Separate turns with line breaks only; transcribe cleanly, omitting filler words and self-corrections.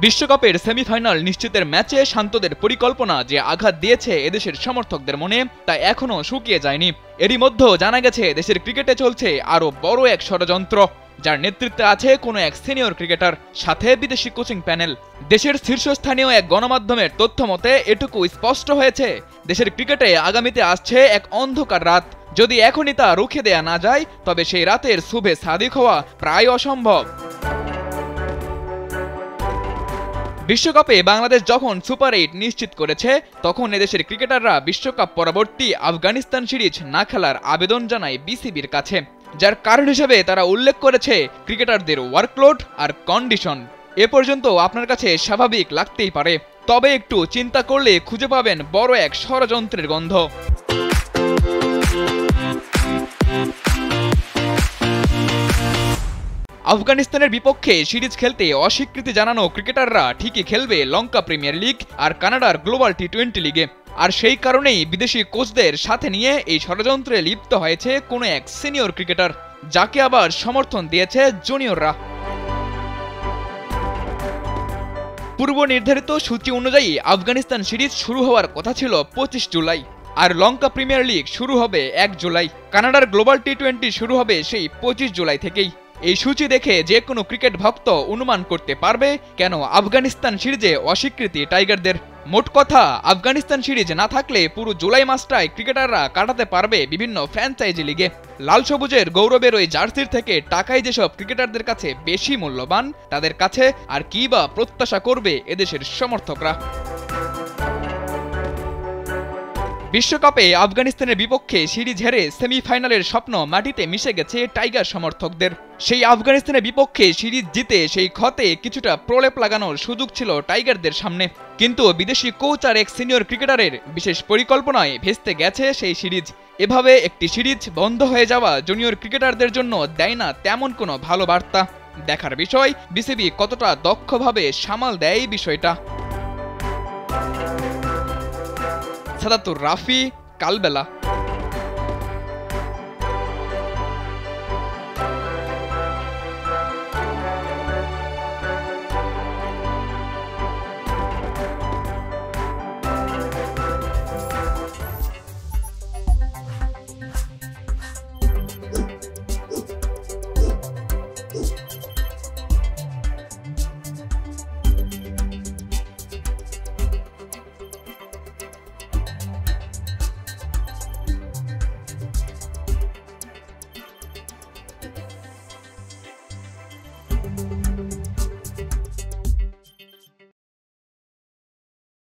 বিশ্বকাপের সেমিফাইনাল নিশ্চিতের ম্যাচে শান্তদের পরিকল্পনা যে আঘাত দিয়েছে এদেশের সমর্থকদের মনে তা এখনও শুকিয়ে যায়নি। এরই মধ্যে জানা গেছে দেশের ক্রিকেটে চলছে আরও বড় এক ষড়যন্ত্র, যার নেতৃত্বে আছে কোনো এক সিনিয়র ক্রিকেটার, সাথে বিদেশি কোচিং প্যানেল। দেশের শীর্ষস্থানীয় এক গণমাধ্যমের তথ্য মতে এটুকু স্পষ্ট হয়েছে, দেশের ক্রিকেটে আগামীতে আসছে এক অন্ধকার রাত। যদি এখনই তা রুখে দেয়া না যায় তবে সেই রাতের শুভে সাদিক হওয়া প্রায় অসম্ভব। বিশ্বকাপে বাংলাদেশ যখন সুপার 8 নিশ্চিত করেছে, তখন এদেশের ক্রিকেটাররা বিশ্বকাপ পরবর্তী আফগানিস্তান সিরিজ না খেলার আবেদন জানায় বিসিবির কাছে, যার কারণ হিসেবে তারা উল্লেখ করেছে ক্রিকেটারদের ওয়ার্কলোড আর কন্ডিশন। এ পর্যন্ত আপনার কাছে স্বাভাবিক লাগতেই পারে, তবে একটু চিন্তা করলে খুঁজে পাবেন বড় এক ষড়যন্ত্রের গন্ধ। আফগানিস্তানের বিপক্ষে সিরিজ খেলতে অস্বীকৃতি জানানো ক্রিকেটাররা ঠিকই খেলবে লঙ্কা প্রিমিয়ার লিগ আর কানাডার গ্লোবাল টি20 লিগে। আর সেই কারণেই বিদেশি কোচদের সাথে নিয়ে এই ষড়যন্ত্রে লিপ্ত হয়েছে কোনো এক সিনিয়র ক্রিকেটার, যাকে আবার সমর্থন দিয়েছে জুনিয়ররা। পূর্ব নির্ধারিত সূচি অনুযায়ী আফগানিস্তান সিরিজ শুরু হওয়ার কথা ছিল 25 জুলাই, আর লঙ্কা প্রিমিয়ার লিগ শুরু হবে 1 জুলাই। কানাডার গ্লোবাল টি20 শুরু হবে সেই 25 জুলাই থেকেই। এই সূচি দেখে যে কোনো ক্রিকেট ভক্ত অনুমান করতে পারবে কেন আফগানিস্তান সিরিজে অস্বীকৃতি টাইগারদের। মোট কথা, আফগানিস্তান সিরিজ না থাকলে পুরো জুলাই মাসটায় ক্রিকেটাররা কাটাতে পারবে বিভিন্ন ফ্র্যাঞ্চাইজি লিগে। লাল সবুজের গৌরবের ওই জার্সির থেকে টাকাই যেসব ক্রিকেটারদের কাছে বেশি মূল্যবান, তাদের কাছে আর কি বা প্রত্যাশা করবে এদেশের সমর্থকরা। বিশ্বকাপে আফগানিস্তানের বিপক্ষে সিরিজ হেরে সেমিফাইনালের স্বপ্ন মাটিতে মিশে গেছে টাইগার সমর্থকদের। সেই আফগানিস্তানের বিপক্ষে সিরিজ জিতে সেই ক্ষতে কিছুটা প্রলেপ লাগানোর সুযোগ ছিল টাইগারদের সামনে, কিন্তু বিদেশি কোচ আর এক সিনিয়র ক্রিকেটারের বিশেষ পরিকল্পনায় ভেস্তে গেছে সেই সিরিজ। এভাবে একটি সিরিজ বন্ধ হয়ে যাওয়া জুনিয়র ক্রিকেটারদের জন্য দেয় না তেমন কোনো ভালো বার্তা। দেখার বিষয় বিসিবি কতটা দক্ষভাবে সামাল দেয় এই বিষয়টা। সাদাতুর রাফি, কালবেলা।